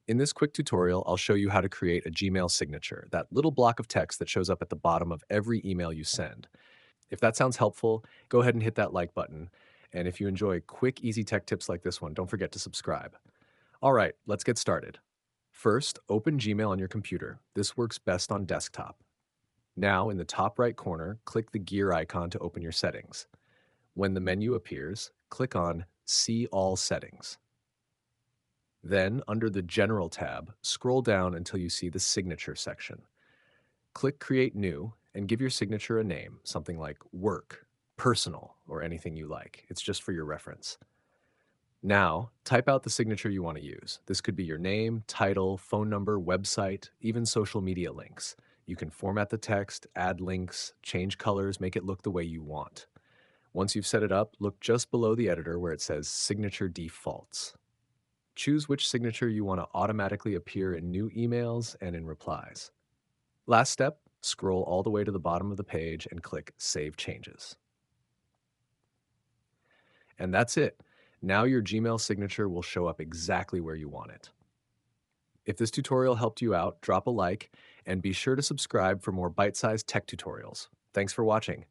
In this quick tutorial, I'll show you how to create a Gmail signature, that little block of text that shows up at the bottom of every email you send. If that sounds helpful, go ahead and hit that like button. And if you enjoy quick, easy tech tips like this one, don't forget to subscribe. All right, let's get started. First, open Gmail on your computer. This works best on desktop. Now, in the top right corner, click the gear icon to open your settings. When the menu appears, click on See All Settings. Then, under the General tab, scroll down until you see the Signature section. Click Create New and give your signature a name, something like Work, Personal, or anything you like. It's just for your reference. Now, type out the signature you want to use. This could be your name, title, phone number, website, even social media links. You can format the text, add links, change colors, make it look the way you want. Once you've set it up, look just below the editor where it says Signature Defaults. Choose which signature you want to automatically appear in new emails and in replies. Last step, scroll all the way to the bottom of the page and click Save Changes. And that's it. Now your Gmail signature will show up exactly where you want it. If this tutorial helped you out, drop a like and be sure to subscribe for more bite-sized tech tutorials. Thanks for watching.